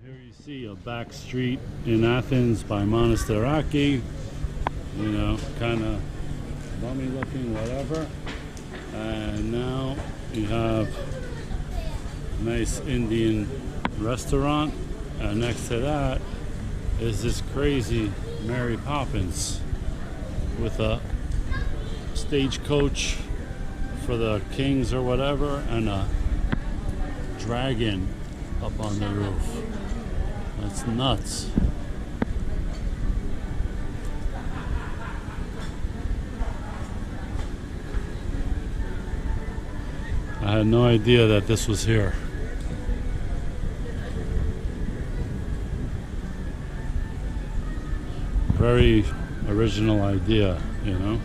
Here you see a back street in Athens by Monastiraki, you know, kind of bummy looking, whatever. And now you have a nice Indian restaurant, and next to that is this crazy Mary Poppins with a stagecoach for the kings or whatever, and a dragon up on the roof. That's nuts. I had no idea that this was here. Very original idea, you know?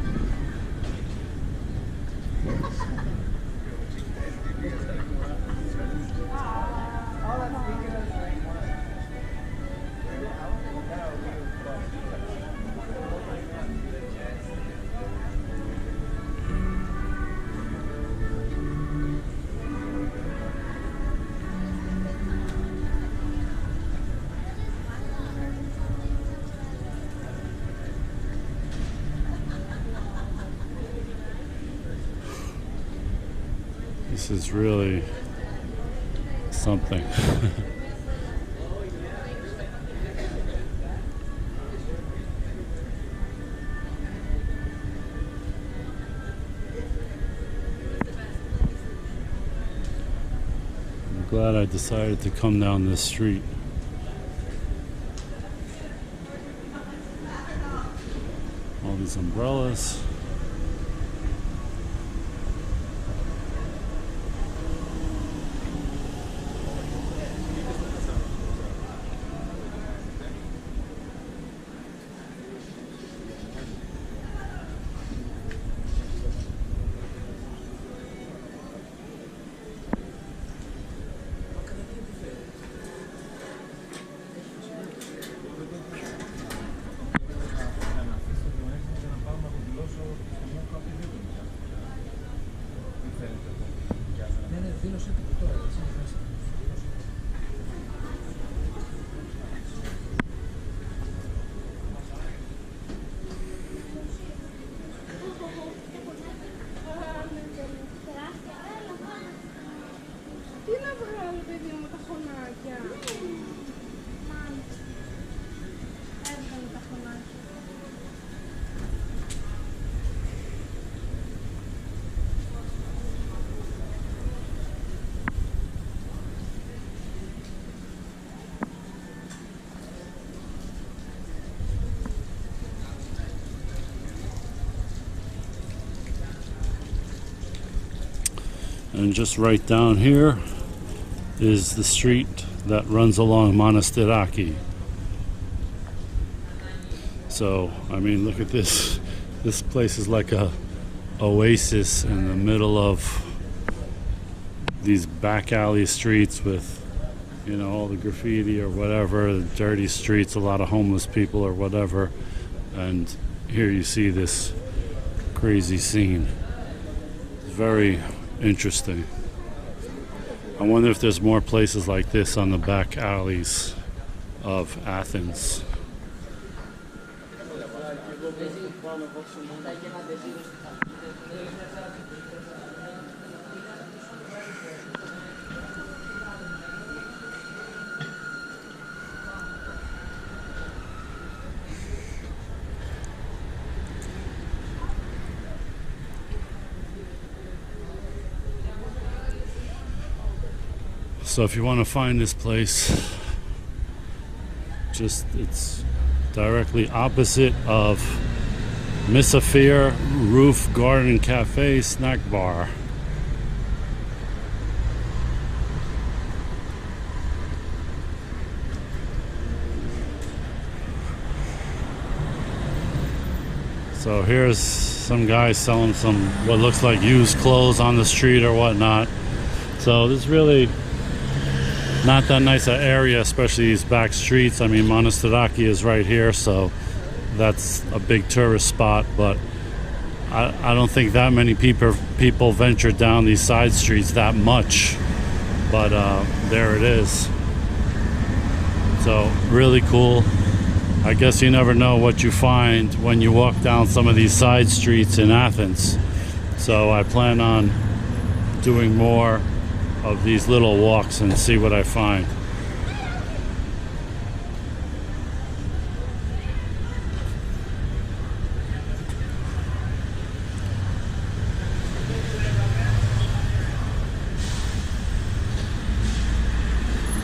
This is really something. I'm glad I decided to come down this street. All these umbrellas. And just right down here is the street that runs along Monastiraki. So, I mean, look at this. This place is like a oasis in the middle of these back alley streets with, you know, all the graffiti or whatever, the dirty streets, a lot of homeless people or whatever. And here you see this crazy scene. It's very interesting. I wonder if there's more places like this on the back alleys of Athens. So if you want to find this place, it's directly opposite of Monastiraki Roof Garden Cafe Snack Bar. So here's some guy selling some what looks like used clothes on the street or whatnot. So this really not that nice an area, especially these back streets. I mean, Monastiraki is right here, so that's a big tourist spot, but I don't think that many people venture down these side streets that much. But there it is. So really cool. I guess you never know what you find when you walk down some of these side streets in Athens. So I plan on doing more of these little walks and see what I find.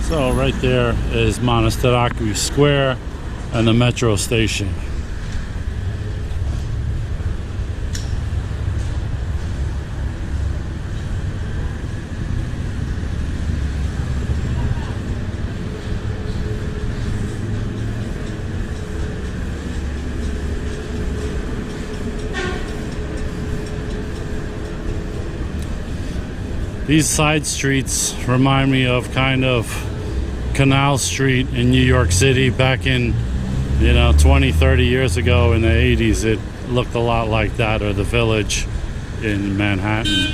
So right there is Monastiraki Square and the metro station. These side streets remind me of kind of Canal Street in New York City back in 20, 30 years ago in the 80s. It looked a lot like that, or the Village in Manhattan.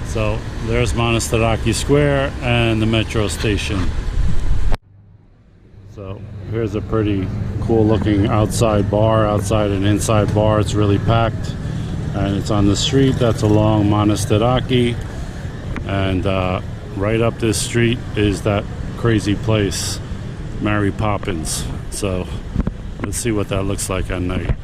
So there's Monastiraki Square and the metro station. So here's a pretty cool looking outside bar, outside and inside bar. It's really packed, and it's on the street that's along Monastiraki, and right up this street is that crazy place, Mary Poppins. So let's see what that looks like at night.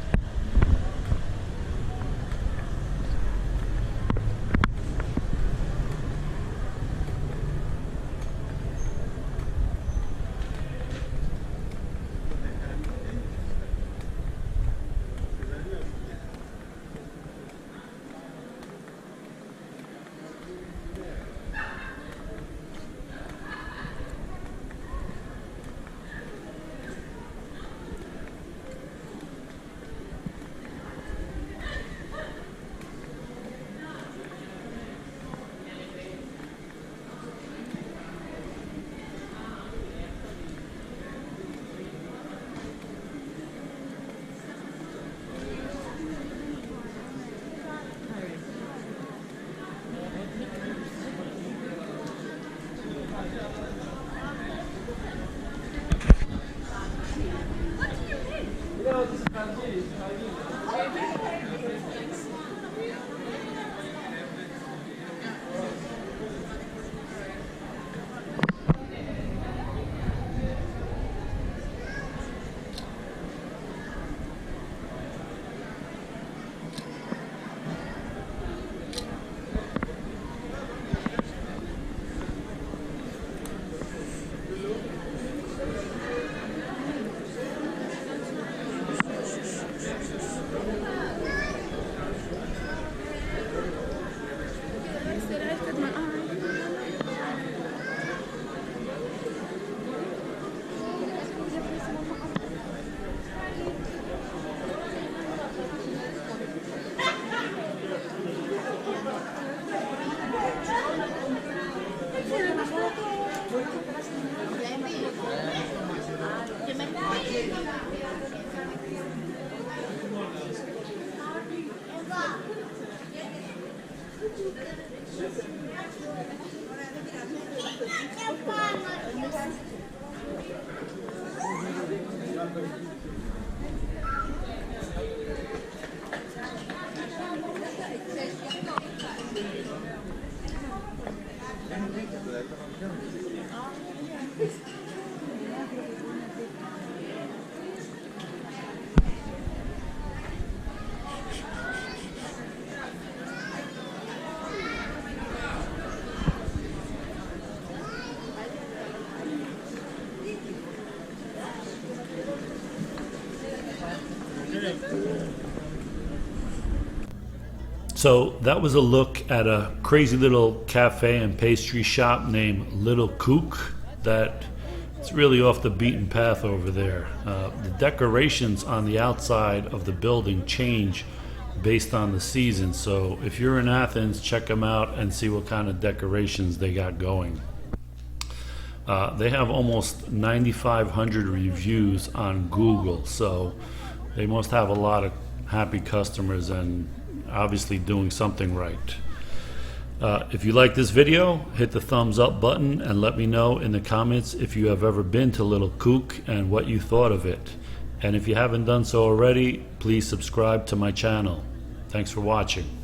So that was a look at a crazy little cafe and pastry shop named Little Kook that it's really off the beaten path over there. The decorations on the outside of the building change based on the season. So if you're in Athens, check them out and see what kind of decorations they got going. They have almost 9,500 reviews on Google, so they must have a lot of happy customers and obviously doing something right. If you like this video, hit the thumbs up button and let me know in the comments if you have ever been to Little Kook and what you thought of it. And if you haven't done so already, please subscribe to my channel. Thanks for watching.